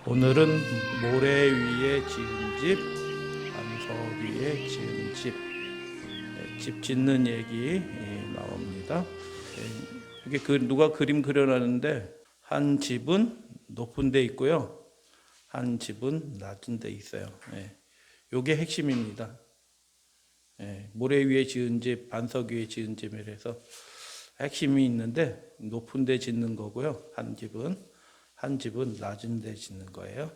오늘은 모래 위에 지은 집, 반석 위에 지은 집, 집 짓는 얘기 나옵니다. 이게 누가 그림 그려놨는데 한 집은 높은 데 있고요, 한 집은 낮은 데 있어요. 요게 핵심입니다. 모래 위에 지은 집, 반석 위에 지은 집이라서 핵심이 있는데 높은 데 짓는 거고요. 한 집은 낮은 데 짓는 거예요.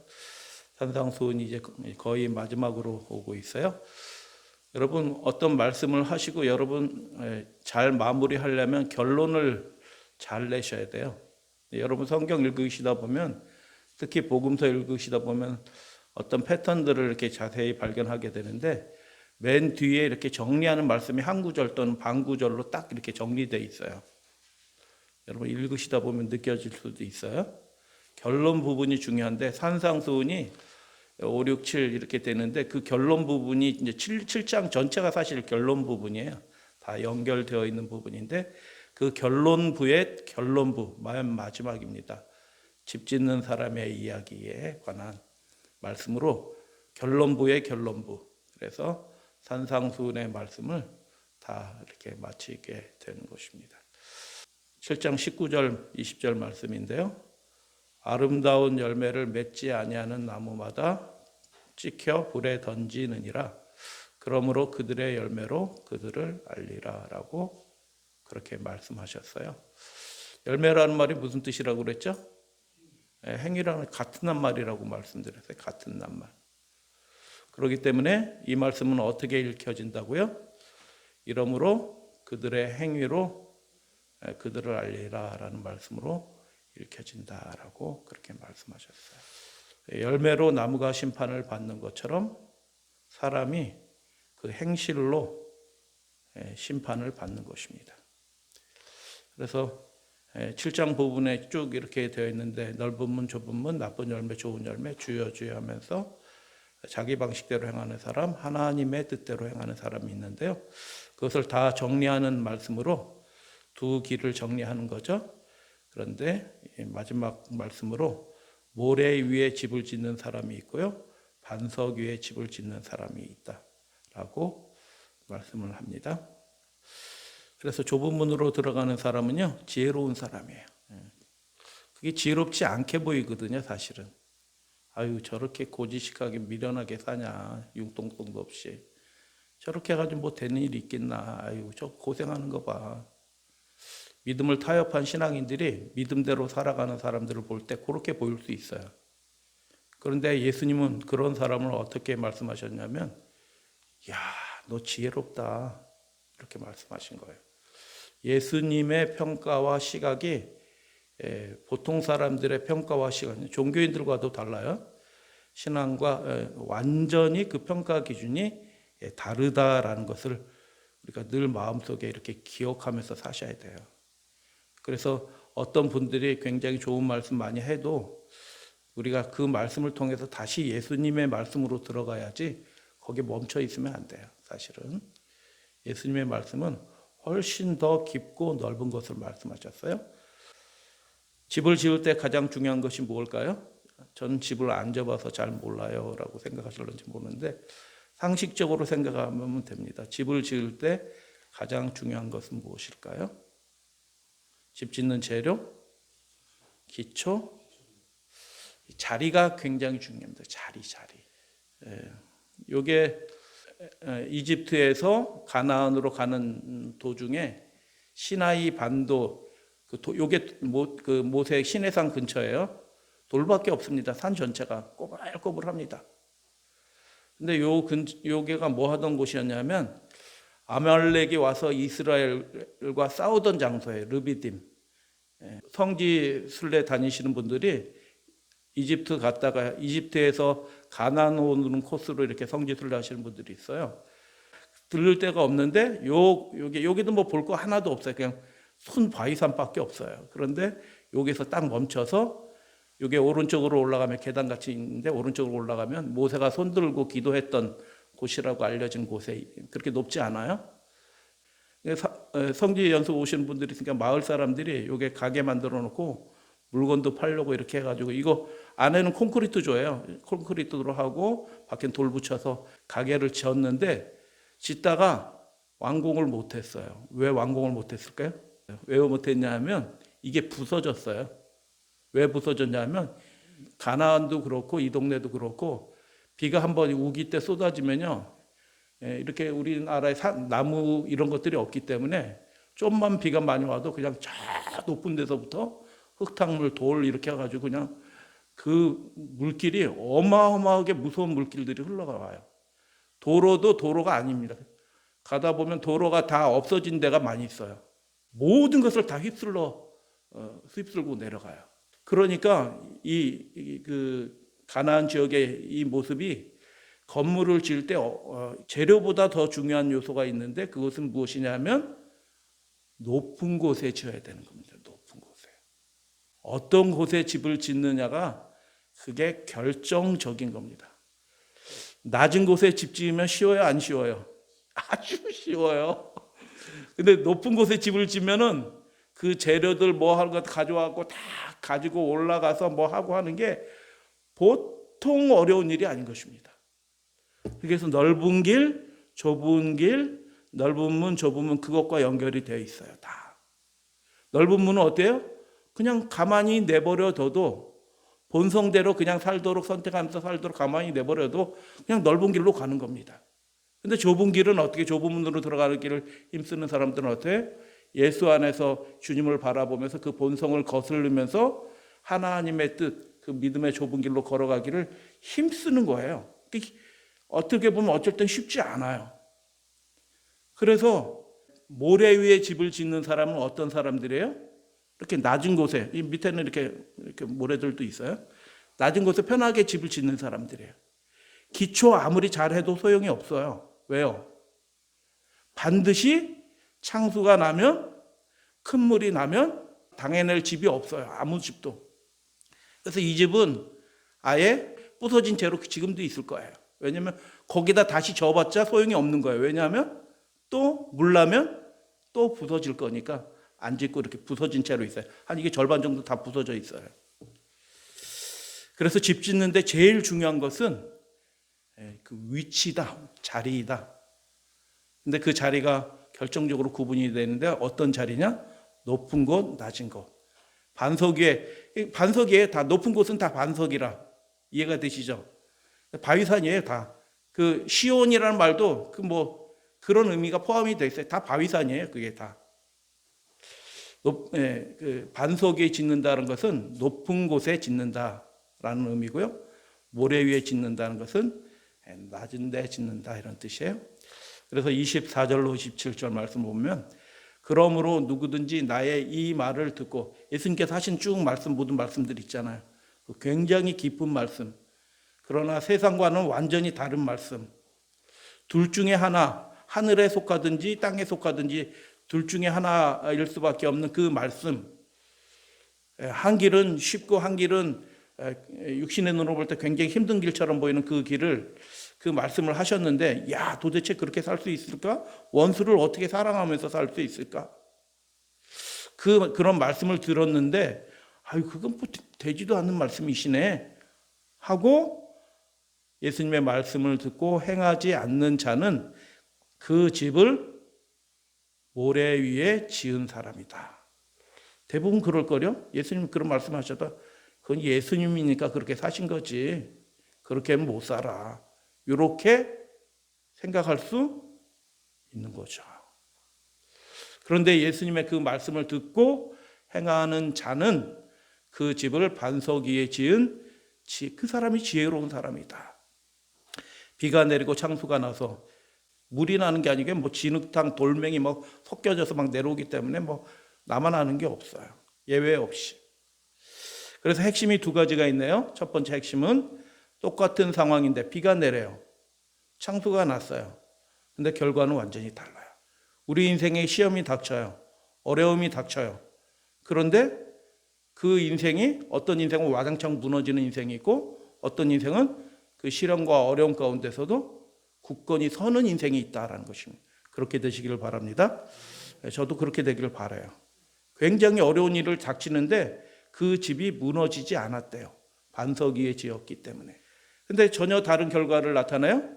산상수훈이 이제 거의 마지막으로 오고 있어요. 여러분 어떤 말씀을 하시고 여러분 잘 마무리하려면 결론을 잘 내셔야 돼요. 여러분 성경 읽으시다 보면, 특히 복음서 읽으시다 보면 어떤 패턴들을 이렇게 자세히 발견하게 되는데, 맨 뒤에 이렇게 정리하는 말씀이 한 구절 또는 반 구절로 딱 이렇게 정리되어 있어요. 여러분 읽으시다 보면 느껴질 수도 있어요. 결론 부분이 중요한데, 산상수훈이 5, 6, 7 이렇게 되는데 그 결론 부분이 이제 7장 전체가 사실 결론 부분이에요. 다 연결되어 있는 부분인데 그 결론부의 결론부, 맨 마지막입니다. 집 짓는 사람의 이야기에 관한 말씀으로 결론부의 결론부. 그래서 산상수훈의 말씀을 다 이렇게 마치게 되는 것입니다. 7장 19절 20절 말씀인데요. 아름다운 열매를 맺지 아니하는 나무마다 찍혀 불에 던지느니라. 그러므로 그들의 열매로 그들을 알리라 라고 그렇게 말씀하셨어요. 열매라는 말이 무슨 뜻이라고 그랬죠? 행위라는 같은 낱말이라고 말씀드렸어요. 같은 낱말. 그렇기 때문에 이 말씀은 어떻게 읽혀진다고요? 이러므로 그들의 행위로 그들을 알리라 라는 말씀으로 읽혀진다라고 그렇게 말씀하셨어요. 열매로 나무가 심판을 받는 것처럼 사람이 그 행실로 심판을 받는 것입니다. 그래서 7장 부분에 쭉 이렇게 되어 있는데, 넓은 문, 좁은 문, 나쁜 열매, 좋은 열매, 주여 주여 하면서 자기 방식대로 행하는 사람, 하나님의 뜻대로 행하는 사람이 있는데요. 그것을 다 정리하는 말씀으로 두 길을 정리하는 거죠. 그런데 마지막 말씀으로 모래 위에 집을 짓는 사람이 있고요, 반석 위에 집을 짓는 사람이 있다라고 말씀을 합니다. 그래서 좁은 문으로 들어가는 사람은요, 지혜로운 사람이에요. 그게 지혜롭지 않게 보이거든요, 사실은. 아유, 저렇게 고지식하게 미련하게 사냐, 융통성도 없이. 저렇게 해가지고 뭐 되는 일이 있겠나. 아유, 저 고생하는 거 봐. 믿음을 타협한 신앙인들이 믿음대로 살아가는 사람들을 볼 때 그렇게 보일 수 있어요. 그런데 예수님은 그런 사람을 어떻게 말씀하셨냐면, 야, 너 지혜롭다, 이렇게 말씀하신 거예요. 예수님의 평가와 시각이 보통 사람들의 평가와 시각, 종교인들과도 달라요. 신앙과 완전히 그 평가 기준이 다르다라는 것을 우리가 늘 마음속에 이렇게 기억하면서 사셔야 돼요. 그래서 어떤 분들이 굉장히 좋은 말씀 많이 해도 우리가 그 말씀을 통해서 다시 예수님의 말씀으로 들어가야지 거기에 멈춰 있으면 안 돼요. 사실은 예수님의 말씀은 훨씬 더 깊고 넓은 것을 말씀하셨어요. 집을 지을 때 가장 중요한 것이 뭘까요? 저는 집을 안 져봐서 잘 몰라요 라고 생각하실런지 모르는데, 상식적으로 생각하면 됩니다. 집을 지을 때 가장 중요한 것은 무엇일까요? 집 짓는 재료, 기초, 자리가 굉장히 중요합니다. 자리. 요게 이집트에서 가나안으로 가는 도중에 시나이 반도, 요게 모세 시내산 근처예요. 돌밖에 없습니다. 산 전체가 꼬불꼬불합니다. 근데 요게가 뭐 하던 곳이었냐면 아말렉이 와서 이스라엘과 싸우던 장소예요. 르비딤. 성지 순례 다니시는 분들이 이집트 갔다가 이집트에서 가나안 오는 코스로 이렇게 성지 순례 하시는 분들이 있어요. 들를 데가 없는데 여기도 뭐 볼 거 하나도 없어요. 그냥 순 바위산밖에 없어요. 그런데 여기서 딱 멈춰서, 여기 오른쪽으로 올라가면 계단같이 있는데 오른쪽으로 올라가면 모세가 손 들고 기도했던 곳이라고 알려진 곳에, 그렇게 높지 않아요. 성지 연수 오시는 분들이 있으니까 마을 사람들이 여기 가게 만들어 놓고 물건도 팔려고 이렇게 해가지고, 이거 안에는 콘크리트 조예요. 콘크리트로 하고 밖엔 돌 붙여서 가게를 지었는데 짓다가 완공을 못했어요. 왜 완공을 못했을까요? 왜 못했냐 하면 이게 부서졌어요. 왜 부서졌냐면 가나안도 그렇고 이 동네도 그렇고 비가 한번 우기 때 쏟아지면요, 이렇게 우리나라에 나무 이런 것들이 없기 때문에 좀만 비가 많이 와도 그냥 저 높은 데서부터 흙탕물, 돌 이렇게 해가지고 그냥 그 물길이 어마어마하게 무서운 물길들이 흘러가요. 도로도 도로가 아닙니다. 가다 보면 도로가 다 없어진 데가 많이 있어요. 모든 것을 다 휩쓸고 내려가요. 그러니까 그 가나안 지역의 이 모습이 건물을 지을 때 재료보다 더 중요한 요소가 있는데 그것은 무엇이냐면 높은 곳에 지어야 되는 겁니다. 높은 곳에. 어떤 곳에 집을 짓느냐가 그게 결정적인 겁니다. 낮은 곳에 집 지으면 쉬워요, 안 쉬워요? 아주 쉬워요. 근데 높은 곳에 집을 지면은 그 재료들 뭐 하는 것 가져와갖고 다 가지고 올라가서 뭐 하고 하는 게 보통 어려운 일이 아닌 것입니다. 그래서 넓은 길, 좁은 길, 넓은 문, 좁은 문 그것과 연결이 되어 있어요. 다. 넓은 문은 어때요? 그냥 가만히 내버려둬도 본성대로 그냥 살도록 선택하면서 살도록 가만히 내버려도 그냥 넓은 길로 가는 겁니다. 근데 좁은 길은 어떻게 좁은 문으로 들어가는 길을 힘쓰는 사람들은 어떻게? 예수 안에서 주님을 바라보면서 그 본성을 거스르면서 하나님의 뜻, 그 믿음의 좁은 길로 걸어가기를 힘쓰는 거예요. 어떻게 보면 어쩔 땐 쉽지 않아요. 그래서 모래 위에 집을 짓는 사람은 어떤 사람들이에요? 이렇게 낮은 곳에, 이 밑에는 이렇게 모래들도 있어요. 낮은 곳에 편하게 집을 짓는 사람들이에요. 기초 아무리 잘해도 소용이 없어요. 왜요? 반드시 창수가 나면, 큰 물이 나면 당해낼 집이 없어요. 아무 집도. 그래서 이 집은 아예 부서진 채로 지금도 있을 거예요. 왜냐하면 거기다 다시 져봤자 소용이 없는 거예요. 왜냐하면 또 물 나면 또 부서질 거니까 안 짓고 이렇게 부서진 채로 있어요. 한 이게 절반 정도 다 부서져 있어요. 그래서 집 짓는데 제일 중요한 것은 그 위치다, 자리이다. 근데 그 자리가 결정적으로 구분이 되는데 어떤 자리냐? 높은 곳, 낮은 곳. 반석 위에 다 높은 곳은 다 반석이라 이해가 되시죠? 바위산이에요, 다. 그 시온이라는 말도 그런 의미가 포함이 되어 있어요. 다 바위산이에요, 그게 다. 그 반석 위에 짓는다는 것은 높은 곳에 짓는다라는 의미고요. 모래 위에 짓는다는 것은 낮은 데 짓는다 이런 뜻이에요. 그래서 24절로 27절 말씀 보면 그러므로 누구든지 나의 이 말을 듣고 예수님께서 하신 쭉 모든 말씀들 있잖아요. 굉장히 깊은 말씀. 그러나 세상과는 완전히 다른 말씀. 둘 중에 하나, 하늘에 속하든지 땅에 속하든지 둘 중에 하나일 수밖에 없는 그 말씀. 한 길은 쉽고 한 길은 육신의 눈으로 볼 때 굉장히 힘든 길처럼 보이는 그 길을 그 말씀을 하셨는데 야 도대체 그렇게 살 수 있을까? 원수를 어떻게 사랑하면서 살 수 있을까? 그런 말씀을 들었는데 그건 되지도 않는 말씀이시네 하고 예수님의 말씀을 듣고 행하지 않는 자는 그 집을 모래 위에 지은 사람이다. 대부분 그럴걸요? 예수님 그런 말씀하셔도 그건 예수님이니까 그렇게 사신 거지. 그렇게는 못 살아. 이렇게 생각할 수 있는 거죠. 그런데 예수님의 그 말씀을 듣고 행하는 자는 그 집을 반석 위에 지은 그 사람이 지혜로운 사람이다. 비가 내리고 창수가 나서 물이 나는 게 아니고 진흙탕 돌멩이 섞여져서 내려오기 때문에 나만 아는 게 없어요. 예외 없이. 그래서 핵심이 두 가지가 있네요. 첫 번째 핵심은 똑같은 상황인데 비가 내려요. 창수가 났어요. 근데 결과는 완전히 달라요. 우리 인생에 시험이 닥쳐요. 어려움이 닥쳐요. 그런데 그 인생이 어떤 인생은 와장창 무너지는 인생이 있고 어떤 인생은 그 시련과 어려움 가운데서도 굳건히 서는 인생이 있다라는 것입니다. 그렇게 되시기를 바랍니다. 저도 그렇게 되기를 바라요. 굉장히 어려운 일을 닥치는데 그 집이 무너지지 않았대요. 반석 위에 지었기 때문에. 근데 전혀 다른 결과를 나타내요.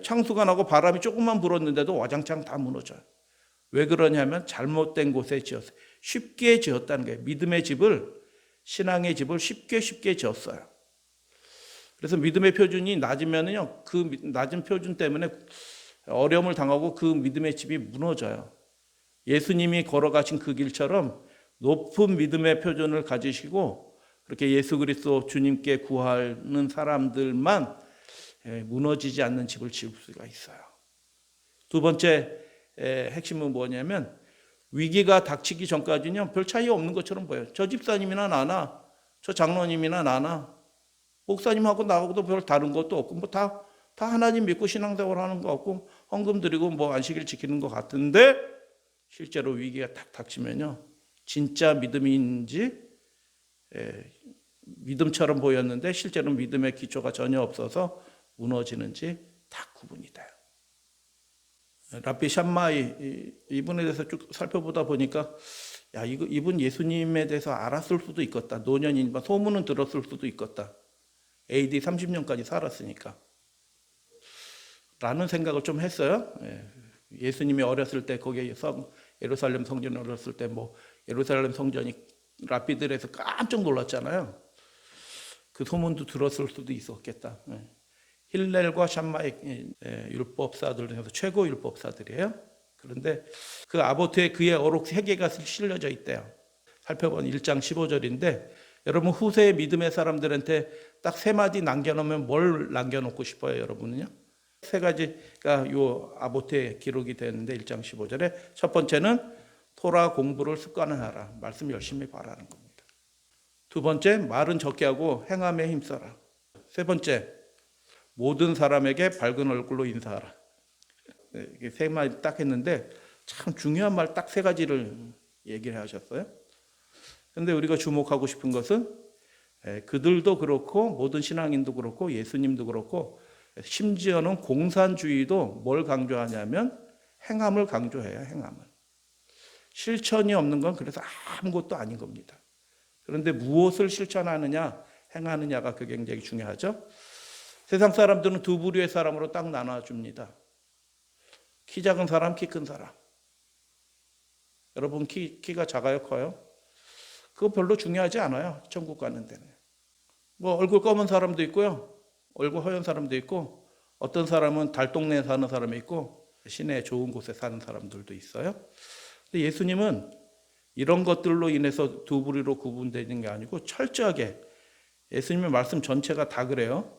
창수가 나고 바람이 조금만 불었는데도 와장창 다 무너져요. 왜 그러냐면 잘못된 곳에 지었어요. 쉽게 지었다는 거예요. 믿음의 집을, 신앙의 집을 쉽게 지었어요. 그래서 믿음의 표준이 낮으면요, 그 낮은 표준 때문에 어려움을 당하고 그 믿음의 집이 무너져요. 예수님이 걸어가신 그 길처럼 높은 믿음의 표준을 가지시고 그렇게 예수 그리스도 주님께 구하는 사람들만 무너지지 않는 집을 지을 수가 있어요. 두 번째 핵심은 뭐냐면 위기가 닥치기 전까지는 별 차이 없는 것처럼 보여요. 저 집사님이나 나나 저 장로님이나 나나 목사님하고 나하고도 별 다른 것도 없고 뭐 다 하나님 믿고 신앙생활 하는 거 없고 헌금 드리고 뭐 안식일 지키는 것 같은데 실제로 위기가 딱 닥치면요 진짜 믿음인지 믿음처럼 보였는데 실제로 믿음의 기초가 전혀 없어서 무너지는지 다 구분이 돼요. 랍비 샴마이 이분에 대해서 쭉 살펴보다 보니까 야 이분 예수님에 대해서 알았을 수도 있겠다. 노년이니까 소문은 들었을 수도 있겠다. AD 30년까지 살았으니까 라는 생각을 좀 했어요. 예수님이 어렸을 때 거기에 예루살렘 성전에 어렸을 때 뭐 예루살렘 성전이 랍비들에서 깜짝 놀랐잖아요. 그 소문도 들었을 수도 있었겠다. 힐렐과 샴마이 율법사들 중에서 최고 율법사들이에요. 그런데 그 아보트에 그의 어록 3개가 실려져 있대요. 살펴보면 1장 15절인데 여러분 후세의 믿음의 사람들한테 딱 3마디 남겨놓으면 뭘 남겨놓고 싶어요, 여러분은요? 3가지가 요 아보트에 기록이 되는데 1장 15절에 첫 번째는 토라 공부를 습관화하라. 말씀 열심히 봐라는 겁니다. 두 번째, 말은 적게 하고 행함에 힘써라. 세 번째, 모든 사람에게 밝은 얼굴로 인사하라. 이게 3마디 딱 했는데 참 중요한 말 딱 3가지를 얘기를 하셨어요. 그런데 우리가 주목하고 싶은 것은 그들도 그렇고 모든 신앙인도 그렇고 예수님도 그렇고 심지어는 공산주의도 뭘 강조하냐면 행함을 강조해요. 행함을. 실천이 없는 건 그래서 아무것도 아닌 겁니다. 그런데 무엇을 실천하느냐 행하느냐가 그게 굉장히 중요하죠. 세상 사람들은 두 부류의 사람으로 딱 나눠줍니다. 키 작은 사람, 키 큰 사람. 여러분 키가 작아요, 커요? 그거 별로 중요하지 않아요. 천국 가는 데는. 뭐 얼굴 검은 사람도 있고요. 얼굴 허연 사람도 있고 어떤 사람은 달동네에 사는 사람이 있고 시내 좋은 곳에 사는 사람들도 있어요. 근데 예수님은 이런 것들로 인해서 두 부류로 구분되는 게 아니고 철저하게 예수님의 말씀 전체가 다 그래요.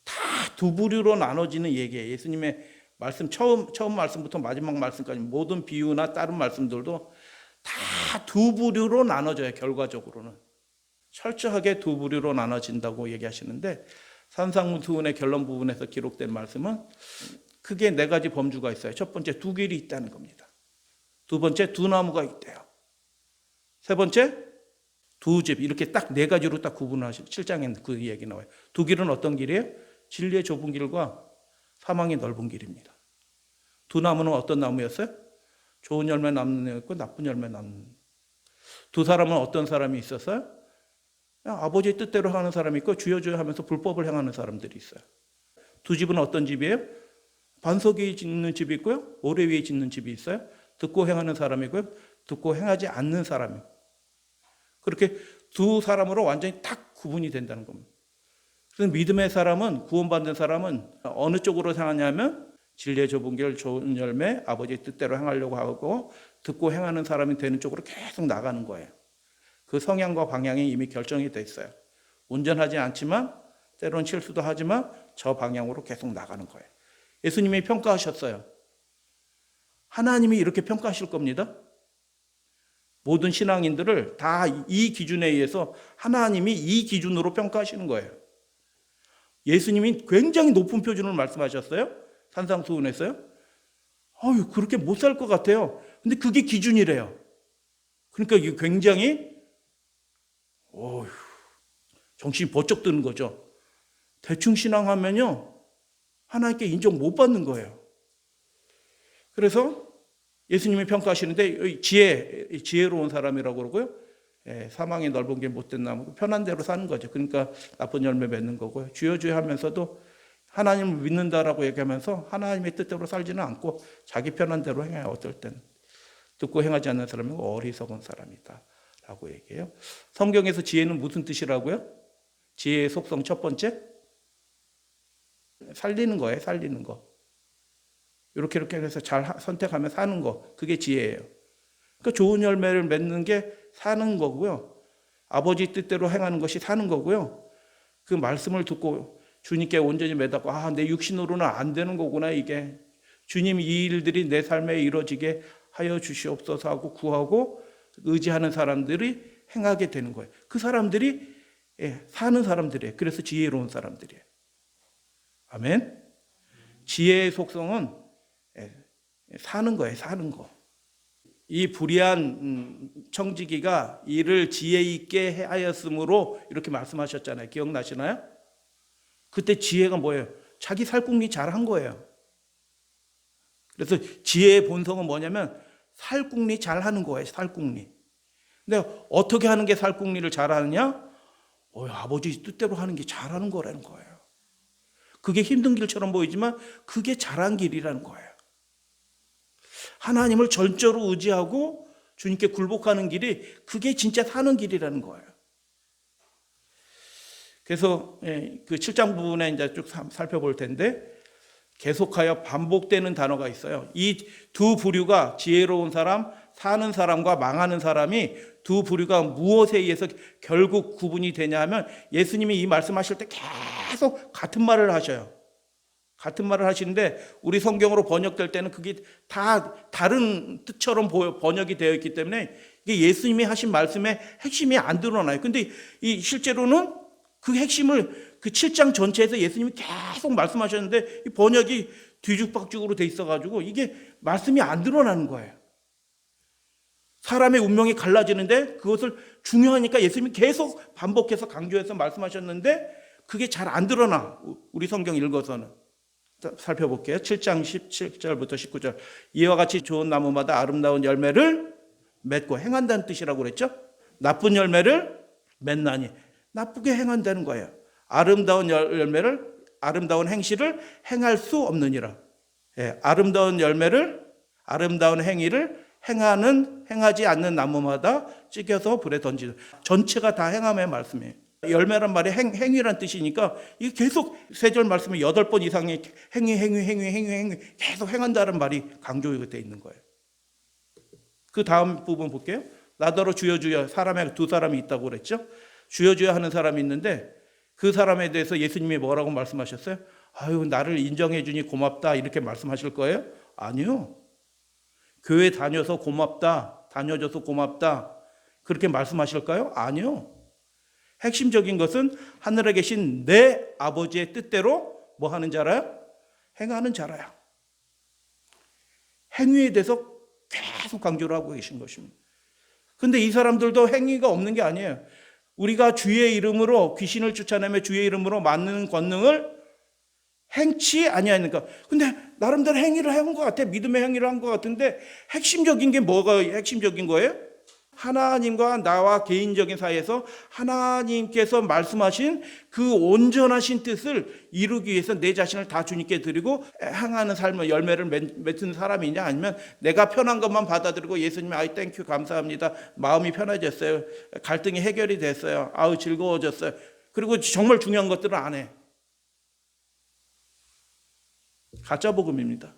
다 두 부류로 나눠지는 얘기예요. 예수님의 말씀 처음 말씀부터 마지막 말씀까지 모든 비유나 다른 말씀들도 다 두 부류로 나눠져요. 결과적으로는 철저하게 두 부류로 나눠진다고 얘기하시는데 산상수훈의 결론 부분에서 기록된 말씀은 크게 4가지 범주가 있어요. 첫 번째, 두 길이 있다는 겁니다. 두 번째, 두 나무가 있대요. 세 번째, 두 집. 이렇게 딱 4가지로 딱 구분하시고 7장에 그 얘기 나와요. 두 길은 어떤 길이에요? 진리의 좁은 길과 사망의 넓은 길입니다. 두 나무는 어떤 나무였어요? 좋은 열매 남는 애였고 나쁜 열매 남는. 두 사람은 어떤 사람이 있었어요? 아버지의 뜻대로 하는 사람이 있고 주여 주여 하면서 불법을 행하는 사람들이 있어요. 두 집은 어떤 집이에요? 반석 위에 짓는 집이 있고요. 모래 위에 짓는 집이 있어요. 듣고 행하는 사람이고요. 듣고 행하지 않는 사람이. 그렇게 두 사람으로 완전히 딱 구분이 된다는 겁니다. 그래서 믿음의 사람은, 구원받는 사람은 어느 쪽으로 향하냐면 진리의 좁은 길, 좋은 열매, 아버지의 뜻대로 행하려고 하고 듣고 행하는 사람이 되는 쪽으로 계속 나가는 거예요. 그 성향과 방향이 이미 결정이 돼 있어요. 운전하지 않지만 때로는 실수도 하지만 저 방향으로 계속 나가는 거예요. 예수님이 평가하셨어요. 하나님이 이렇게 평가하실 겁니다. 모든 신앙인들을 다 이 기준에 의해서 하나님이 이 기준으로 평가하시는 거예요. 예수님이 굉장히 높은 표준을 말씀하셨어요. 산상수훈에서요. 그렇게 못 살 것 같아요. 근데 그게 기준이래요. 그러니까 이게 굉장히 정신이 번쩍 드는 거죠. 대충 신앙하면요 하나님께 인정 못 받는 거예요. 그래서 예수님이 평가하시는데 지혜로운 사람이라고 그러고요. 사망이 넓은 게 못된 나무, 편한 대로 사는 거죠. 그러니까 나쁜 열매 맺는 거고요. 주여 주여 하면서도 하나님을 믿는다라고 얘기하면서 하나님의 뜻대로 살지는 않고 자기 편한 대로 행해요. 어떨 땐 듣고 행하지 않는 사람은 어리석은 사람이다 라고 얘기해요. 성경에서 지혜는 무슨 뜻이라고요? 지혜의 속성 첫 번째, 살리는 거예요. 살리는 거. 이렇게 해서 잘 선택하며 사는 거, 그게 지혜예요. 그러니까 좋은 열매를 맺는 게 사는 거고요. 아버지 뜻대로 행하는 것이 사는 거고요. 그 말씀을 듣고 주님께 온전히 매닫고 내 육신으로는 안 되는 거구나 이게. 주님 이 일들이 내 삶에 이루어지게 하여 주시옵소서 하고 구하고 의지하는 사람들이 행하게 되는 거예요. 그 사람들이 사는 사람들이에요. 그래서 지혜로운 사람들이에요. 아멘. 지혜의 속성은 사는 거예요. 사는 거. 이 불의한 청지기가 이를 지혜 있게 하였으므로 이렇게 말씀하셨잖아요. 기억나시나요? 그때 지혜가 뭐예요? 자기 살궁리 잘한 거예요. 그래서 지혜의 본성은 뭐냐면 살궁리 잘하는 거예요. 살궁리. 근데 어떻게 하는 게 살궁리를 잘하느냐? 아버지 뜻대로 하는 게 잘하는 거라는 거예요. 그게 힘든 길처럼 보이지만 그게 잘한 길이라는 거예요. 하나님을 전적으로 의지하고 주님께 굴복하는 길이 그게 진짜 사는 길이라는 거예요. 그래서 그 7장 부분에 이제 쭉 살펴볼 텐데 계속하여 반복되는 단어가 있어요. 이 두 부류가 지혜로운 사람, 사는 사람과 망하는 사람이 두 부류가 무엇에 의해서 결국 구분이 되냐 하면 예수님이 이 말씀하실 때 계속 같은 말을 하셔요. 같은 말을 하시는데 우리 성경으로 번역될 때는 그게 다 다른 뜻처럼 번역이 되어 있기 때문에 이게 예수님이 하신 말씀의 핵심이 안 드러나요. 근데 이 실제로는 그 핵심을 그 7장 전체에서 예수님이 계속 말씀하셨는데 이 번역이 뒤죽박죽으로 돼 있어가지고 이게 말씀이 안 드러나는 거예요. 사람의 운명이 갈라지는데 그것을 중요하니까 예수님이 계속 반복해서 강조해서 말씀하셨는데 그게 잘 안 드러나. 우리 성경 읽어서는. 살펴볼게요. 7장 17절부터 19절. 이와 같이 좋은 나무마다 아름다운 열매를 맺고 행한다는 뜻이라고 그랬죠. 나쁜 열매를 맺나니 나쁘게 행한다는 거예요. 아름다운 열매를, 아름다운 행실을 행할 수 없느니라. 아름다운 열매를, 아름다운 행위를 행하지 않는 나무마다 찢겨서 불에 던지는. 전체가 다 행함의 말씀이에요. 열매란 말이 행위란 뜻이니까 이게 계속 3절 말씀에 8번 이상의 행위 계속 행한다는 말이 강조가 되어 있는 거예요. 그 다음 부분 볼게요. 나더러 주여 주여 사람에 두 사람이 있다고 그랬죠. 주여 주여 하는 사람이 있는데 그 사람에 대해서 예수님이 뭐라고 말씀하셨어요? 나를 인정해 주니 고맙다 이렇게 말씀하실 거예요? 아니요. 교회 다녀서 고맙다, 다녀줘서 고맙다 그렇게 말씀하실까요? 아니요. 핵심적인 것은 하늘에 계신 내 아버지의 뜻대로 뭐 하는 자라요? 행하는 자라요. 행위에 대해서 계속 강조를 하고 계신 것입니다. 그런데 이 사람들도 행위가 없는 게 아니에요. 우리가 주의 이름으로 귀신을 쫓아내며 주의 이름으로 맞는 권능을 행치 아니하니까. 근데 나름대로 행위를 한 것 같아. 믿음의 행위를 한 것 같은데 핵심적인 게 뭐가 핵심적인 거예요? 하나님과 나와 개인적인 사이에서 하나님께서 말씀하신 그 온전하신 뜻을 이루기 위해서 내 자신을 다 주님께 드리고 행하는 삶의 열매를 맺는 사람이냐, 아니면 내가 편한 것만 받아들이고 예수님 땡큐 감사합니다, 마음이 편해졌어요, 갈등이 해결이 됐어요, 즐거워졌어요, 그리고 정말 중요한 것들을 안 해. 가짜 복음입니다.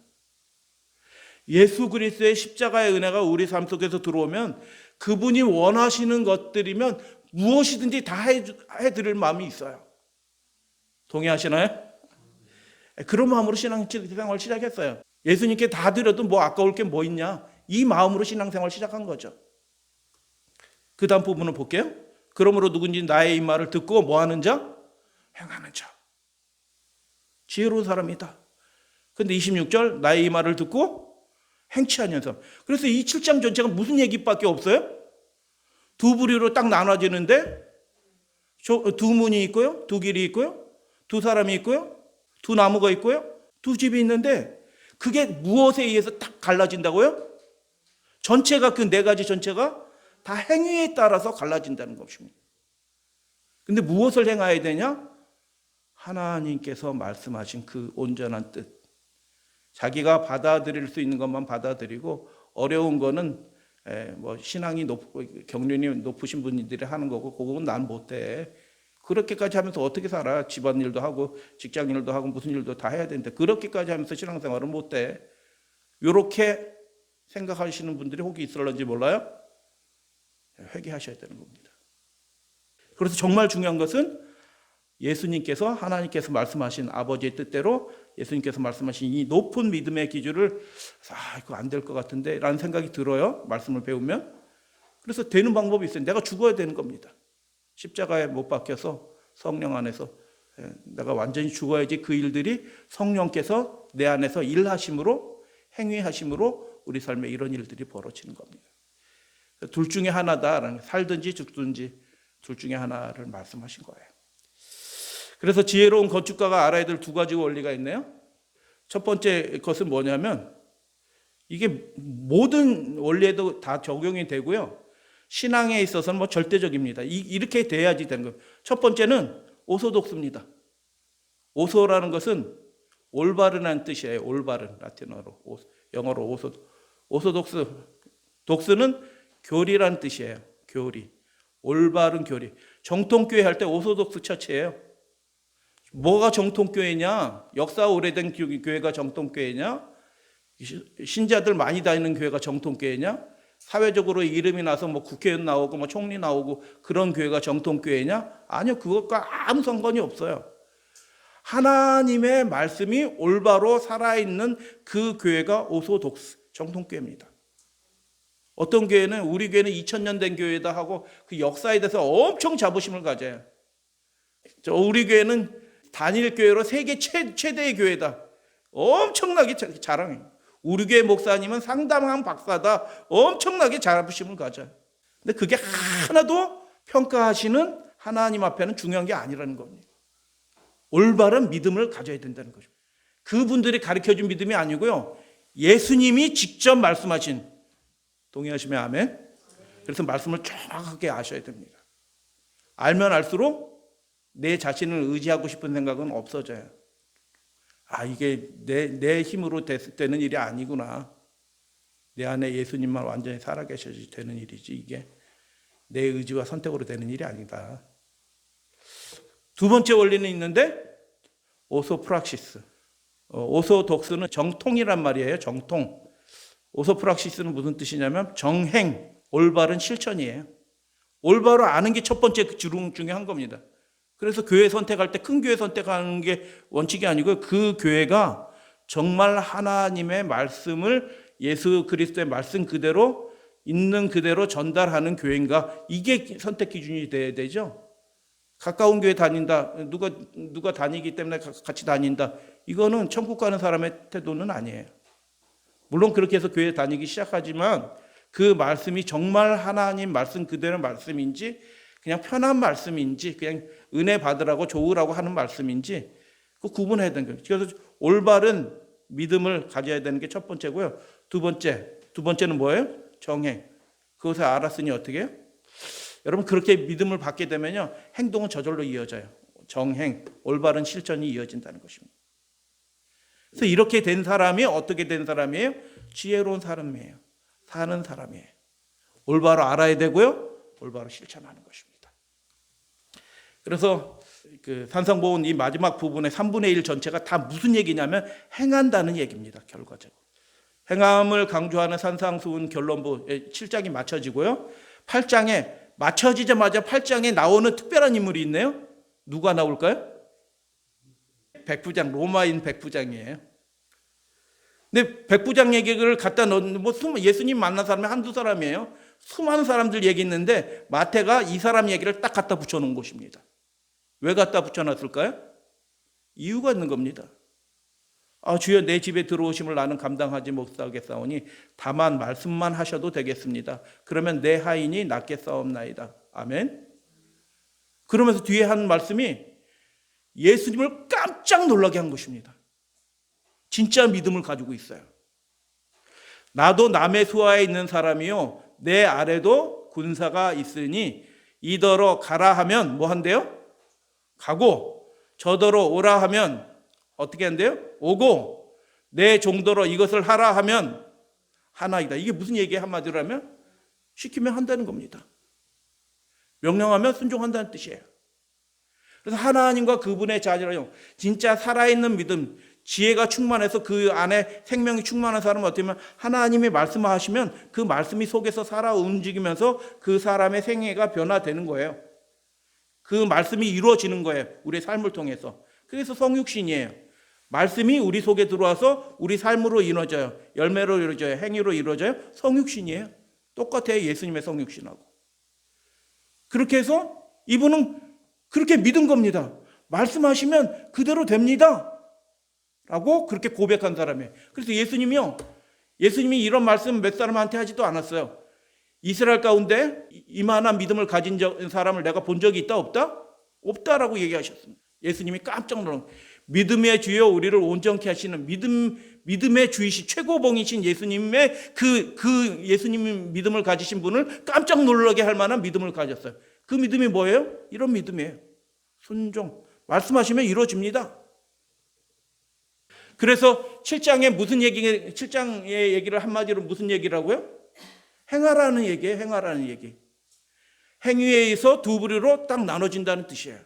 예수 그리스도의 십자가의 은혜가 우리 삶 속에서 들어오면 그분이 원하시는 것들이면 무엇이든지 다 해드릴 마음이 있어요. 동의하시나요? 그런 마음으로 신앙생활을 시작했어요. 예수님께 다 드려도 뭐 아까울 게 뭐 있냐, 이 마음으로 신앙생활을 시작한 거죠. 그 다음 부분을 볼게요. 그러므로 누군지 나의 이 말을 듣고 뭐 하는 자? 행하는 자. 지혜로운 사람이다. 근데 26절 나의 이 말을 듣고 행치 아니하는 사람. 그래서 이 7장 전체가 무슨 얘기밖에 없어요? 두 부류로 딱 나눠지는데 두 문이 있고요, 두 길이 있고요, 두 사람이 있고요, 두 나무가 있고요, 두 집이 있는데 그게 무엇에 의해서 딱 갈라진다고요? 전체가 그 네 가지 전체가 다 행위에 따라서 갈라진다는 것입니다. 근데 무엇을 행해야 되냐? 하나님께서 말씀하신 그 온전한 뜻. 자기가 받아들일 수 있는 것만 받아들이고 어려운 거는 뭐 신앙이 경륜이 높으신 분들이 하는 거고 그건 난 못해. 그렇게까지 하면서 어떻게 살아? 집안일도 하고 직장일도 하고 무슨 일도 다 해야 되는데 그렇게까지 하면서 신앙생활은 못해. 이렇게 생각하시는 분들이 혹시 있을런지 몰라요? 회개하셔야 되는 겁니다. 그래서 정말 중요한 것은 예수님께서 하나님께서 말씀하신 아버지의 뜻대로 예수님께서 말씀하신 이 높은 믿음의 기준을 이거 안 될 것 같은데 라는 생각이 들어요. 말씀을 배우면. 그래서 되는 방법이 있어요. 내가 죽어야 되는 겁니다. 십자가에 못 박혀서 성령 안에서 내가 완전히 죽어야지 그 일들이 성령께서 내 안에서 일하심으로 행위하심으로 우리 삶에 이런 일들이 벌어지는 겁니다. 둘 중에 하나다. 살든지 죽든지 둘 중에 하나를 말씀하신 거예요. 그래서 지혜로운 건축가가 알아야 될 두 가지 원리가 있네요. 첫 번째 것은 뭐냐면 이게 모든 원리에도 다 적용이 되고요. 신앙에 있어서는 뭐 절대적입니다. 이렇게 돼야지 되는 거예요. 첫 번째는 오소독스입니다. 오소라는 것은 올바른한 뜻이에요. 올바른, 라틴어로. 영어로 오소독스. 독스는 교리란 뜻이에요. 교리. 올바른 교리. 정통교회 할 때 오소독스 처치예요. 뭐가 정통교회냐? 역사 오래된 교회가 정통교회냐? 신자들 많이 다니는 교회가 정통교회냐? 사회적으로 이름이 나서 뭐 국회의원 나오고 뭐 총리 나오고 그런 교회가 정통교회냐? 아니요, 그것과 아무 상관이 없어요. 하나님의 말씀이 올바로 살아있는 그 교회가 오소독스, 정통교회입니다. 어떤 교회는 우리 교회는 2000년 된 교회다 하고 그 역사에 대해서 엄청 자부심을 가져요. 우리 교회는 단일 교회로 세계 최대의 교회다. 엄청나게 자랑해요. 우리 교회 목사님은 상담한 박사다. 엄청나게 자부심을 가져요. 근데 그게 하나도 평가하시는 하나님 앞에는 중요한 게 아니라는 겁니다. 올바른 믿음을 가져야 된다는 거죠. 그분들이 가르쳐준 믿음이 아니고요. 예수님이 직접 말씀하신, 동의하시면 아멘. 그래서 말씀을 정확하게 아셔야 됩니다. 알면 알수록 내 자신을 의지하고 싶은 생각은 없어져요. 이게 내 힘으로 되는 일이 아니구나. 내 안에 예수님만 완전히 살아계셔야지 되는 일이지 이게 내 의지와 선택으로 되는 일이 아니다. 두 번째 원리는 있는데 오소프락시스. 오소독스는 정통이란 말이에요. 정통. 오소프락시스는 무슨 뜻이냐면 정행, 올바른 실천이에요. 올바로 아는 게 첫 번째 중요한 겁니다. 그래서 교회 선택할 때 큰 교회 선택하는 게 원칙이 아니고 그 교회가 정말 하나님의 말씀을 예수 그리스도의 말씀 그대로 있는 그대로 전달하는 교회인가, 이게 선택 기준이 돼야 되죠. 가까운 교회 다닌다, 누가 다니기 때문에 같이 다닌다, 이거는 천국 가는 사람의 태도는 아니에요. 물론 그렇게 해서 교회 다니기 시작하지만 그 말씀이 정말 하나님 말씀 그대로 말씀인지 그냥 편한 말씀인지 그냥 은혜 받으라고 좋으라고 하는 말씀인지 그 구분해야 되는 거예요. 그래서 올바른 믿음을 가져야 되는 게 첫 번째고요. 두 번째는 뭐예요? 정행. 그것을 알았으니 어떻게 해요? 여러분 그렇게 믿음을 받게 되면요, 행동은 저절로 이어져요. 정행, 올바른 실천이 이어진다는 것입니다. 그래서 이렇게 된 사람이 어떻게 된 사람이에요? 지혜로운 사람이에요. 사는 사람이에요. 올바로 알아야 되고요, 올바로 실천하는 것입니다. 그래서 그 산상보훈 이 마지막 부분의 3분의 1 전체가 다 무슨 얘기냐면 행한다는 얘기입니다. 결과적으로. 행함을 강조하는 산상수훈 결론부 7장이 맞춰지고요. 8장에 맞춰지자마자 8장에 나오는 특별한 인물이 있네요. 누가 나올까요? 백부장, 로마인 백부장이에요. 근데 백부장 얘기를 갖다 넣는 예수님 만난 사람이 한두 사람이에요. 수많은 사람들 얘기 있는데 마태가 이 사람 얘기를 딱 갖다 붙여놓은 것입니다. 왜 갖다 붙여놨을까요? 이유가 있는 겁니다. 주여 내 집에 들어오심을 나는 감당하지 못하겠사오니 다만 말씀만 하셔도 되겠습니다. 그러면 내 하인이 낫겠사옵나이다. 아멘. 그러면서 뒤에 한 말씀이 예수님을 깜짝 놀라게 한 것입니다. 진짜 믿음을 가지고 있어요. 나도 남의 수하에 있는 사람이요, 내 아래도 군사가 있으니 이더러 가라 하면 뭐 한대요? 가고, 저더러 오라 하면 어떻게 한대요? 오고, 내 종더러 이것을 하라 하면 하나이다. 이게 무슨 얘기예요? 한마디로 하면 시키면 한다는 겁니다. 명령하면 순종한다는 뜻이에요. 그래서 하나님과 그분의 자녀로 진짜 살아있는 믿음, 지혜가 충만해서 그 안에 생명이 충만한 사람은 어떻게 보면 하나님이 말씀하시면 그 말씀이 속에서 살아 움직이면서 그 사람의 생애가 변화되는 거예요. 그 말씀이 이루어지는 거예요. 우리의 삶을 통해서. 그래서 성육신이에요. 말씀이 우리 속에 들어와서 우리 삶으로 이루어져요. 열매로 이루어져요. 행위로 이루어져요. 성육신이에요. 똑같아요. 예수님의 성육신하고. 그렇게 해서 이분은 그렇게 믿은 겁니다. 말씀하시면 그대로 됩니다. 라고 그렇게 고백한 사람이에요. 그래서 예수님이 이런 말씀 몇 사람한테 하지도 않았어요. 이스라엘 가운데 이만한 믿음을 가진 사람을 내가 본 적이 있다 없다? 없다라고 얘기하셨습니다. 예수님이 깜짝 놀란 믿음의 주여 우리를 온전케 하시는 믿음의 주이신 최고봉이신 예수님의 그 예수님 믿음을 가지신 분을 깜짝 놀라게 할 만한 믿음을 가졌어요. 그 믿음이 뭐예요? 이런 믿음이에요. 순종. 말씀하시면 이루어집니다. 그래서 7장의 얘기를 한마디로 무슨 얘기라고요? 행하라는 얘기예요. 행하라는 얘기. 행위에 의해서 두 부류로 딱 나눠진다는 뜻이에요.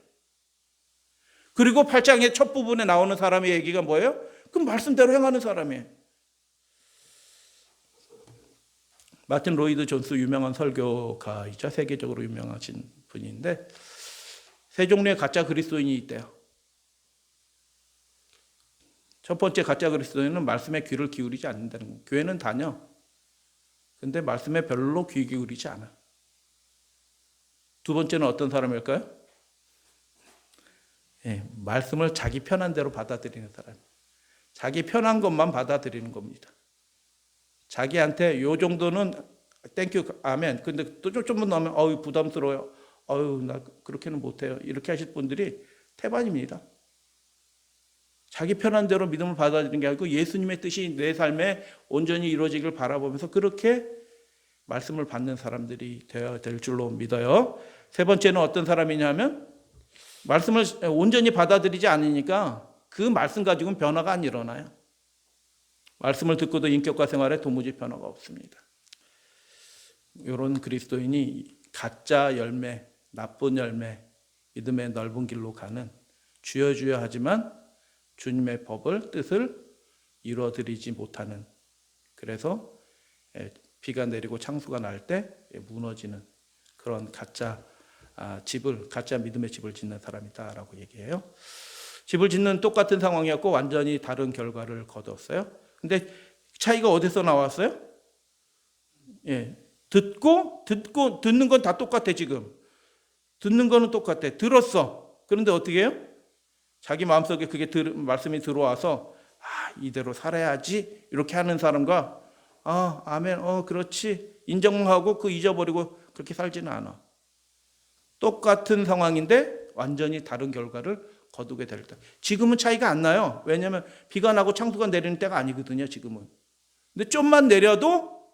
그리고 8장의 첫 부분에 나오는 사람의 얘기가 뭐예요? 그 말씀대로 행하는 사람이에요. 마틴 로이드 존스 유명한 설교가이자 세계적으로 유명하신 분인데 세 종류의 가짜 그리스도인이 있대요. 첫 번째 가짜 그리스도인은 말씀에 귀를 기울이지 않는다는 거예요. 교회는 다녀. 근데 말씀에 별로 귀 기울이지 않아. 두 번째는 어떤 사람일까요? 말씀을 자기 편한 대로 받아들이는 사람. 자기 편한 것만 받아들이는 겁니다. 자기한테 요 정도는 땡큐 아멘. 근데 또 좀만 넣으면 어우 부담스러워요. 어우 나 그렇게는 못해요. 이렇게 하실 분들이 태반입니다. 자기 편한 대로 믿음을 받아들이는 게 아니고 예수님의 뜻이 내 삶에 온전히 이루어지길 바라보면서 그렇게 말씀을 받는 사람들이 되어야 될 줄로 믿어요. 세 번째는 어떤 사람이냐면 말씀을 온전히 받아들이지 않으니까 그 말씀 가지고는 변화가 안 일어나요. 말씀을 듣고도 인격과 생활에 도무지 변화가 없습니다. 이런 그리스도인이 가짜 열매, 나쁜 열매, 믿음의 넓은 길로 가는 주여 주여 하지만 주님의 법을, 뜻을 이루어드리지 못하는, 그래서 비가 내리고 창수가 날 때 무너지는 그런 가짜 믿음의 집을 짓는 사람이다라고 얘기해요. 집을 짓는 똑같은 상황이었고 완전히 다른 결과를 거뒀어요. 근데 차이가 어디서 나왔어요? 듣는 건 다 똑같아 지금. 듣는 거는 똑같아. 들었어. 그런데 어떻게 해요? 자기 마음속에 그게 말씀이 들어와서 이대로 살아야지 이렇게 하는 사람과 아멘, 그렇지 인정하고 잊어버리고 그렇게 살지는 않아. 똑같은 상황인데 완전히 다른 결과를 거두게 될 때. 지금은 차이가 안 나요. 왜냐하면 비가 나고 창수가 내리는 때가 아니거든요. 지금은. 근데 좀만 내려도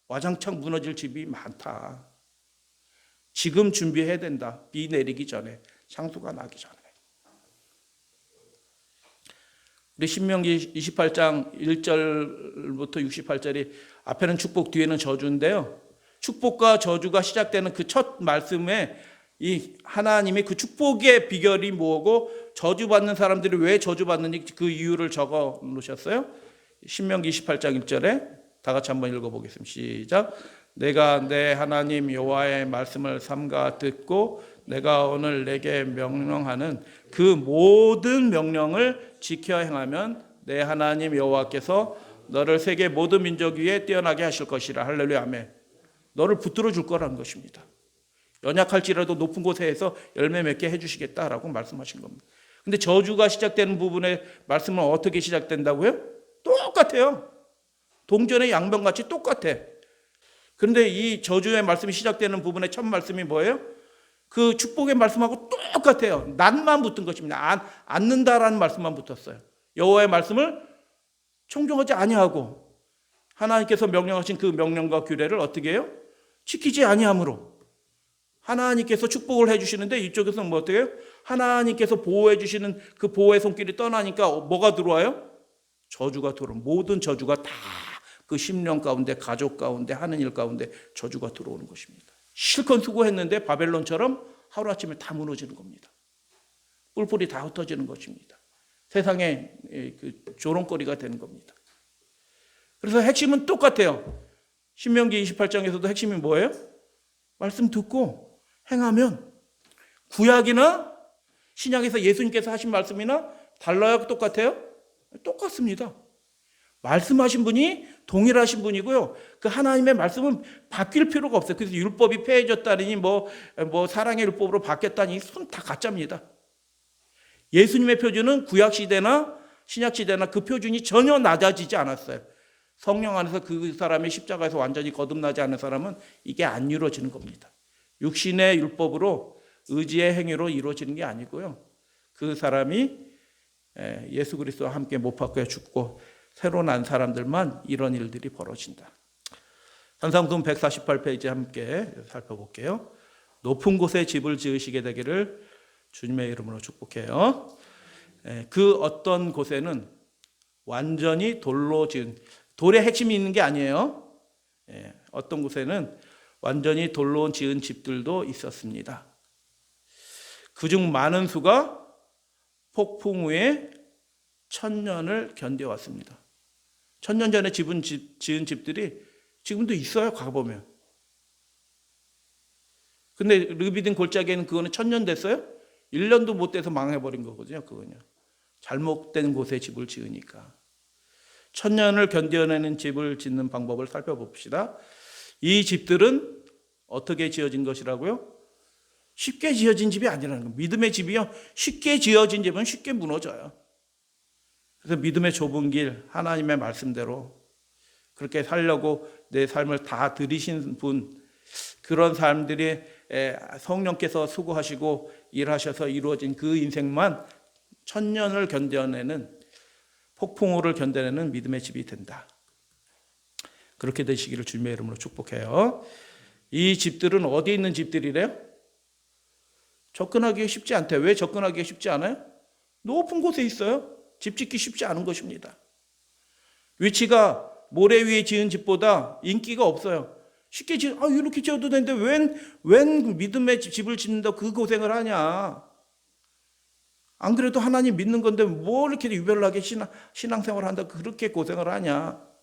와장창 무너질 집이 많다. 지금 준비해야 된다. 비 내리기 전에, 창수가 나기 전에. 우리 신명기 28장 1절부터 68절이 앞에는 축복, 뒤에는 저주인데요. 축복과 저주가 시작되는 그 첫 말씀에 이 하나님이 그 축복의 비결이 뭐고 저주받는 사람들이 왜 저주받는지 그 이유를 적어 놓으셨어요. 신명기 28장 1절에 다 같이 한번 읽어보겠습니다. 시작. 내가 내 하나님 여호와의 말씀을 삼가 듣고 내가 오늘 내게 명령하는 그 모든 명령을 지켜 행하면 내 하나님 여호와께서 너를 세계 모든 민족 위에 뛰어나게 하실 것이라. 할렐루야 아멘. 너를 붙들어 줄 거라는 것입니다. 연약할지라도 높은 곳에서 열매 맺게 해주시겠다라고 말씀하신 겁니다. 근데 저주가 시작되는 부분의 말씀은 어떻게 시작된다고요? 똑같아요. 동전의 양변같이 똑같아. 그런데 이 저주의 말씀이 시작되는 부분의 첫 말씀이 뭐예요? 그 축복의 말씀하고 똑같아요. 난만 붙은 것입니다. 않는다라는 말씀만 붙었어요. 여호와의 말씀을 청종하지 아니하고 하나님께서 명령하신 그 명령과 규례를 어떻게 해요? 지키지 아니함으로. 하나님께서 축복을 해주시는데 이쪽에서는 뭐 어때요? 하나님께서 보호해 주시는 그 보호의 손길이 떠나니까 뭐가 들어와요? 저주가 들어오는, 모든 저주가 다 그 심령 가운데, 가족 가운데, 하는 일 가운데 저주가 들어오는 것입니다. 실컷 수고했는데 바벨론처럼 하루아침에 다 무너지는 겁니다. 뿔뿔이 다 흩어지는 것입니다. 세상에 그 조롱거리가 되는 겁니다. 그래서 핵심은 똑같아요. 신명기 28장에서도 핵심이 뭐예요? 말씀 듣고 행하면, 구약이나 신약에서 예수님께서 하신 말씀이나 달라요? 똑같아요? 똑같습니다. 말씀하신 분이 동일하신 분이고요. 그 하나님의 말씀은 바뀔 필요가 없어요. 그래서 율법이 폐해졌다니 뭐 사랑의 율법으로 바뀌었다니 손 다 가짜입니다. 예수님의 표준은 구약 시대나 신약 시대나 그 표준이 전혀 낮아지지 않았어요. 성령 안에서 그 사람이 십자가에서 완전히 거듭나지 않은 사람은 이게 안 이루어지는 겁니다. 육신의 율법으로, 의지의 행위로 이루어지는 게 아니고요. 그 사람이 예수 그리스도와 함께 못 박혀 죽고 새로 난 사람들만 이런 일들이 벌어진다. 산상수훈 148페이지 함께 살펴볼게요. 높은 곳에 집을 지으시게 되기를 주님의 이름으로 축복해요. 그 어떤 곳에는 완전히 돌로 지은, 돌에 핵심이 있는 게 아니에요. 어떤 곳에는 완전히 돌로 지은 집들도 있었습니다. 그중 많은 수가 폭풍 후에 1000년을 견뎌왔습니다. 1000년 전에 지은 집들이 지금도 있어요. 가보면. 근데 르비딘 골짜기에는 그거는 1000년 됐어요? 1년도 못 돼서 망해버린 거거든요. 그거는요. 잘못된 곳에 집을 지으니까. 1000년을 견뎌내는 집을 짓는 방법을 살펴봅시다. 이 집들은 어떻게 지어진 것이라고요? 쉽게 지어진 집이 아니라는 거예요. 믿음의 집이요, 쉽게 지어진 집은 쉽게 무너져요. 그래서 믿음의 좁은 길, 하나님의 말씀대로 그렇게 살려고 내 삶을 다 들이신 분, 그런 사람들이 성령께서 수고하시고 일하셔서 이루어진 그 인생만 1000년을 견뎌내는, 폭풍우를 견뎌내는 믿음의 집이 된다. 그렇게 되시기를 주님의 이름으로 축복해요. 이 집들은 어디에 있는 집들이래요? 접근하기가 쉽지 않대요. 왜 접근하기가 쉽지 않아요? 높은 곳에 있어요. 집 짓기 쉽지 않은 것입니다. 위치가 모래 위에 지은 집보다 인기가 없어요. 쉽게 이렇게 지어도 되는데 웬 믿음의 집을 짓는다 그 고생을 하냐. 안 그래도 하나님 믿는 건데 뭐 이렇게 유별나게 신앙생활을 한다 그렇게 고생을 하냐.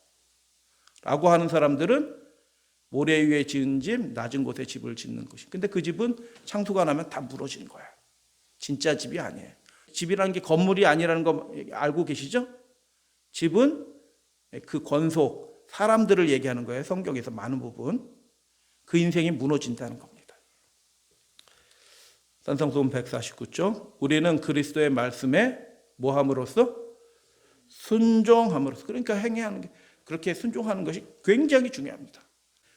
라고 하는 사람들은 모래 위에 지은 집, 낮은 곳에 집을 짓는 것이. 근데 그 집은 창수가 나면 다 무너지는 거야. 진짜 집이 아니에요. 집이라는 게 건물이 아니라는 거 알고 계시죠? 집은 그 권속, 사람들을 얘기하는 거예요. 성경에서 많은 부분. 그 인생이 무너진다는 겁니다. 산상수훈 149쪽. 우리는 그리스도의 말씀에 뭐 함으로써? 순종함으로써. 그러니까 행해하는 게, 그렇게 순종하는 것이 굉장히 중요합니다.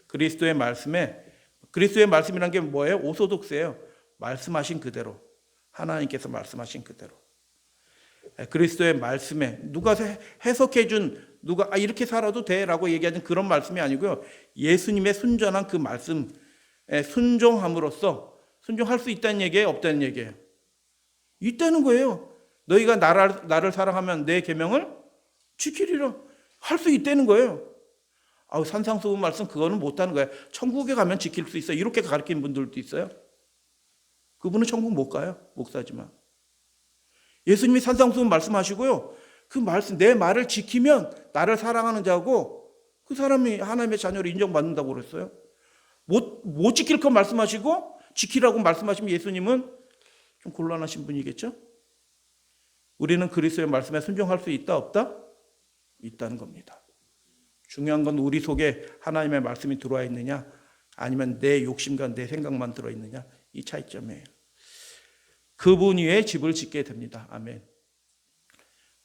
그리스도의 말씀이라는 게 뭐예요? 오소독스예요. 말씀하신 그대로. 하나님께서 말씀하신 그대로. 그리스도의 말씀에 누가 해석해 준, 누가 이렇게 살아도 돼라고 얘기하는 그런 말씀이 아니고요. 예수님의 순전한 그 말씀에 순종함으로써, 순종할 수 있다는 얘기예요? 없다는 얘기예요? 있다는 거예요. 너희가 나를 사랑하면 내 계명을 지키리라. 할 수 있다는 거예요. 산상수훈 말씀 그거는 못하는 거예요. 천국에 가면 지킬 수 있어요. 이렇게 가르치는 분들도 있어요. 그분은 천국 못 가요. 목사지만. 예수님이 산상수훈 말씀하시고요. 그 말씀, 내 말을 지키면 나를 사랑하는 자고 그 사람이 하나님의 자녀로 인정받는다고 그랬어요. 못 지킬 것 말씀하시고 지키라고 말씀하시면 예수님은 좀 곤란하신 분이겠죠? 우리는 그리스도의 말씀에 순종할 수 있다, 없다? 있다는 겁니다. 중요한 건 우리 속에 하나님의 말씀이 들어와 있느냐, 아니면 내 욕심과 내 생각만 들어있느냐, 이 차이점이에요. 그분 위에 집을 짓게 됩니다. 아멘.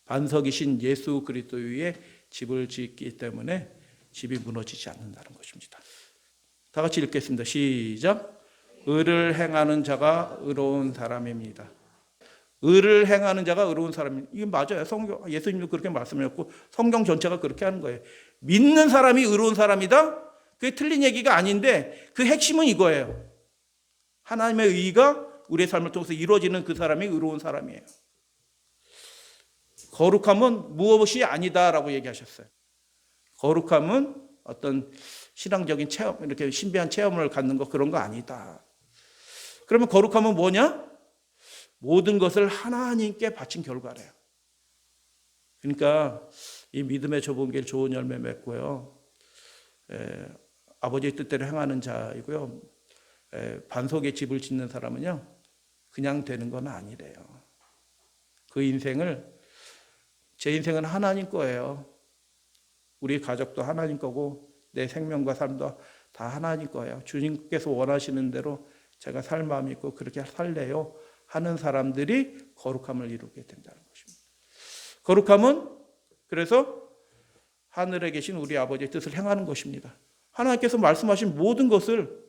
반석이신 예수 그리스도 위에 집을 짓기 때문에 집이 무너지지 않는다는 것입니다. 다 같이 읽겠습니다. 시작. 의를 행하는 자가 의로운 사람입니다. 의를 행하는 자가 의로운 사람입니다. 이게 맞아요. 성경, 예수님도 그렇게 말씀하셨고 성경 전체가 그렇게 하는 거예요. 믿는 사람이 의로운 사람이다? 그게 틀린 얘기가 아닌데 그 핵심은 이거예요. 하나님의 의가 우리의 삶을 통해서 이루어지는 그 사람이 의로운 사람이에요. 거룩함은 무엇이 아니다라고 얘기하셨어요. 거룩함은 어떤 신앙적인 체험, 이렇게 신비한 체험을 갖는 거 그런 거 아니다. 그러면 거룩함은 뭐냐? 모든 것을 하나님께 바친 결과래요. 그러니까 이 믿음의 좁은 길 좋은 열매 맺고요. 아버지의 뜻대로 행하는 자이고요. 반석에 집을 짓는 사람은요. 그냥 되는 건 아니래요. 그 인생을 제 인생은 하나님 거예요. 우리 가족도 하나님 거고 내 생명과 삶도 다 하나님 거예요. 주님께서 원하시는 대로 제가 살 마음이 있고 그렇게 살래요 하는 사람들이 거룩함을 이루게 된다는 것입니다. 거룩함은 그래서 하늘에 계신 우리 아버지의 뜻을 행하는 것입니다. 하나님께서 말씀하신 모든 것을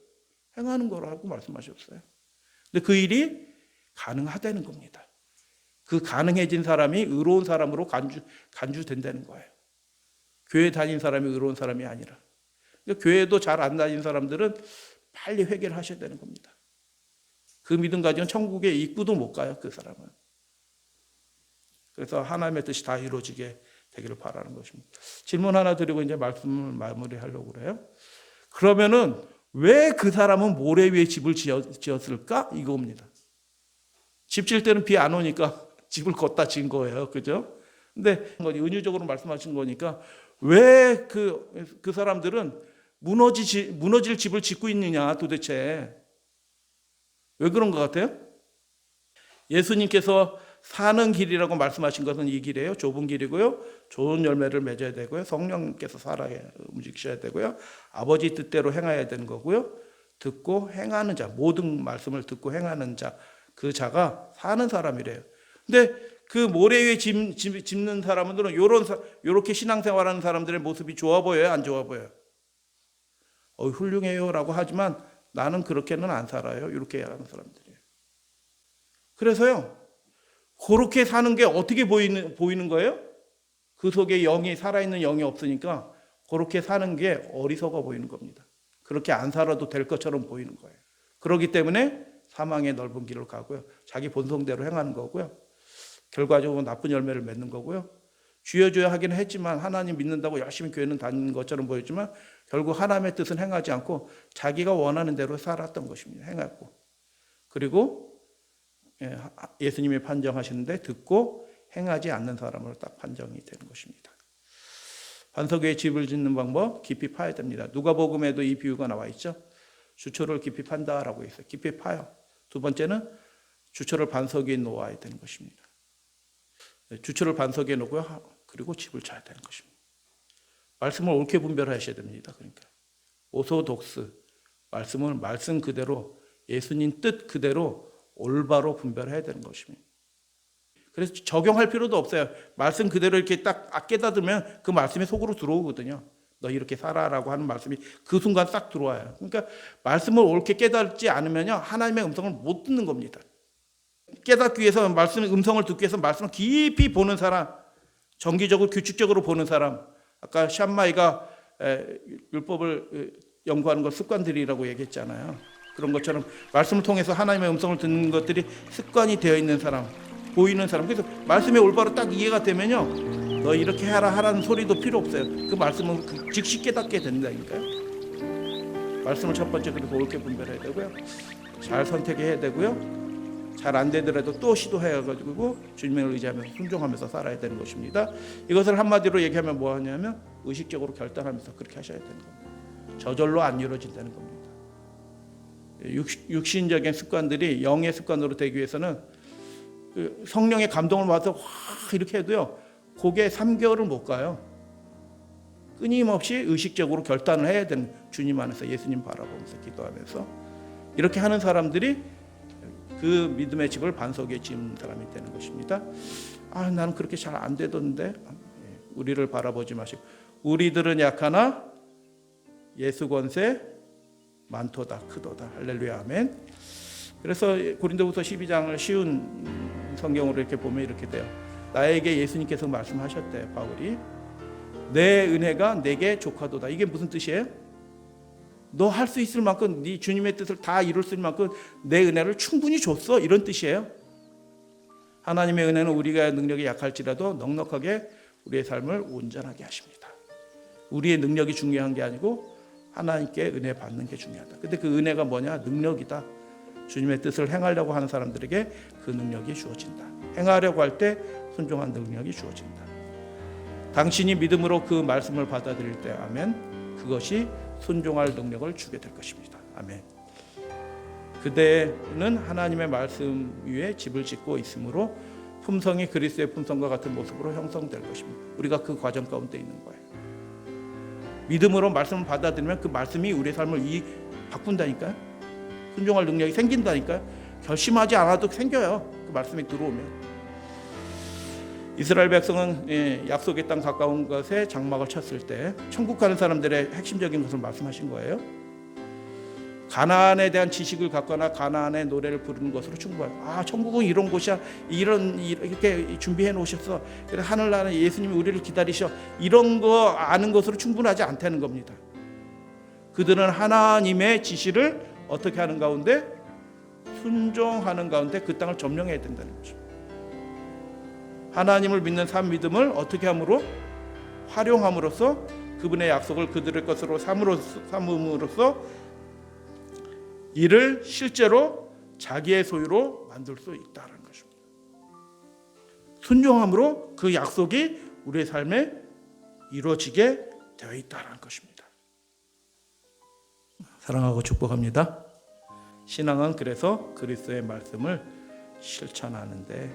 행하는 거라고 말씀하셨어요. 근데 그 일이 가능하다는 겁니다. 그 가능해진 사람이 의로운 사람으로 간주된다는 거예요. 교회 다닌 사람이 의로운 사람이 아니라. 그러니까 교회도 잘 안 다닌 사람들은 빨리 회개를 하셔야 되는 겁니다. 그 믿음 가지고는 천국에 입구도 못 가요, 그 사람은. 그래서 하나님의 뜻이 다 이루어지게 되기를 바라는 것입니다. 질문 하나 드리고 이제 말씀을 마무리하려고 그래요. 그러면은 왜 그 사람은 모래 위에 집을 지었을까? 이겁니다. 집 지을 때는 비 안 오니까 집을 걷다 지은 거예요. 그죠? 근데 은유적으로 말씀하신 거니까 왜 그 사람들은 무너질 집을 짓고 있느냐 도대체. 왜 그런 것 같아요? 예수님께서 사는 길이라고 말씀하신 것은 이 길이에요. 좁은 길이고요. 좋은 열매를 맺어야 되고요. 성령께서 살아야 움직이셔야 되고요. 아버지 뜻대로 행해야 되는 거고요. 듣고 행하는 자, 모든 말씀을 듣고 행하는 자, 그 자가 사는 사람이래요. 근데 그 모래 위에 짚는 사람들은 요렇게 신앙생활하는 사람들의 모습이 좋아 보여요? 안 좋아 보여요? 훌륭해요 라고 하지만 나는 그렇게는 안 살아요. 이렇게 하는 사람들이에요. 그래서요. 그렇게 사는 게 어떻게 보이는 거예요? 그 속에 영이 살아있는 영이 없으니까 그렇게 사는 게 어리석어 보이는 겁니다. 그렇게 안 살아도 될 것처럼 보이는 거예요. 그렇기 때문에 사망의 넓은 길을 가고요. 자기 본성대로 행하는 거고요. 결과적으로 나쁜 열매를 맺는 거고요. 주여 하기는 했지만 하나님 믿는다고 열심히 교회는 다니는 것처럼 보였지만 결국 하나님의 뜻은 행하지 않고 자기가 원하는 대로 살았던 것입니다. 행했고. 그리고 예수님이 판정하시는데 듣고 행하지 않는 사람으로 딱 판정이 되는 것입니다. 반석 위에 집을 짓는 방법 깊이 파야 됩니다. 누가복음에도 이 비유가 나와 있죠. 주초를 깊이 판다라고 있어요. 깊이 파요. 두 번째는 주초를 반석 위에 놓아야 되는 것입니다. 주초를 반석 위에 놓고요. 그리고 집을 쳐야 되는 것입니다. 말씀을 옳게 분별하셔야 됩니다. 그러니까 오소독스 말씀을 말씀 그대로 예수님 뜻 그대로 올바로 분별해야 되는 것입니다. 그래서 적용할 필요도 없어요. 말씀 그대로 이렇게 딱 깨닫으면 그 말씀이 속으로 들어오거든요. 너 이렇게 살아라고 하는 말씀이 그 순간 싹 들어와요. 그러니까 말씀을 옳게 깨닫지 않으면요 하나님의 음성을 못 듣는 겁니다. 깨닫기 위해서 말씀의 음성을 듣기 위해서 말씀을 깊이 보는 사람, 정기적으로 규칙적으로 보는 사람. 아까 샴마이가 율법을 연구하는 걸 습관들이라고 얘기했잖아요. 그런 것처럼 말씀을 통해서 하나님의 음성을 듣는 것들이 습관이 되어 있는 사람, 보이는 사람. 그래서 말씀이 올바로 딱 이해가 되면요, 너 이렇게 해라 하라는 소리도 필요 없어요. 그 말씀을 즉시 깨닫게 된다니까요. 말씀을 첫 번째 그래서 옳게 분별해야 되고요, 잘 선택해야 되고요, 잘 안 되더라도 또 시도해가지고 주님을 의지하면서 순종하면서 살아야 되는 것입니다. 이것을 한마디로 얘기하면 뭐 하냐면 의식적으로 결단하면서 그렇게 하셔야 되는 겁니다. 저절로 안 이루어진다는 겁니다. 육신적인 습관들이 영의 습관으로 되기 위해서는 성령의 감동을 받아서 확 이렇게 해도요 그게 3개월을 못 가요. 끊임없이 의식적으로 결단을 해야 되는, 주님 안에서 예수님 바라보면서 기도하면서 이렇게 하는 사람들이 그 믿음의 집을 반석 위에 짓는 사람이 되는 것입니다. 나는 그렇게 잘 안 되던데. 우리를 바라보지 마시고 우리들은 약하나 예수 권세 많도다 크도다. 할렐루야 아멘. 그래서 고린도후서 12장을 쉬운 성경으로 이렇게 보면 이렇게 돼요. 나에게 예수님께서 말씀하셨대. 바울이 내 은혜가 내게 족하도다. 이게 무슨 뜻이에요? 너 할 수 있을 만큼 네 주님의 뜻을 다 이룰 수 있을 만큼 내 은혜를 충분히 줬어, 이런 뜻이에요. 하나님의 은혜는 우리가 능력이 약할지라도 넉넉하게 우리의 삶을 온전하게 하십니다. 우리의 능력이 중요한 게 아니고 하나님께 은혜 받는 게 중요하다. 근데 그 은혜가 뭐냐? 능력이다. 주님의 뜻을 행하려고 하는 사람들에게 그 능력이 주어진다. 행하려고 할 때 순종한 능력이 주어진다. 당신이 믿음으로 그 말씀을 받아들일 때 아멘, 그것이 순종할 능력을 주게 될 것입니다. 아멘. 그대는 하나님의 말씀 위에 집을 짓고 있으므로 품성이 그리스도의 품성과 같은 모습으로 형성될 것입니다. 우리가 그 과정 가운데 있는 거예요. 믿음으로 말씀을 받아들이면 그 말씀이 우리의 삶을 바꾼다니까요. 순종할 능력이 생긴다니까요. 결심하지 않아도 생겨요. 그 말씀이 들어오면. 이스라엘 백성은 약속의 땅 가까운 것에 장막을 쳤을 때 천국 가는 사람들의 핵심적인 것을 말씀하신 거예요. 가나안에 대한 지식을 갖거나 가나안의 노래를 부르는 것으로 충분해요. 천국은 이런 곳이야, 이렇게 준비해 놓으셨어. 그래서 하늘나라는 예수님이 우리를 기다리셔. 이런 거 아는 것으로 충분하지 않다는 겁니다. 그들은 하나님의 지시를 어떻게 하는 가운데? 순종하는 가운데 그 땅을 점령해야 된다는 거죠. 하나님을 믿는 삶 믿음을 어떻게 함으로? 활용함으로써 그분의 약속을 그들의 것으로 삼음으로써 이를 실제로 자기의 소유로 만들 수 있다는 것입니다. 순종함으로 그 약속이 우리의 삶에 이루어지게 되어 있다는 것입니다. 사랑하고 축복합니다. 신앙은 그래서 그리스도의 말씀을 실천하는 데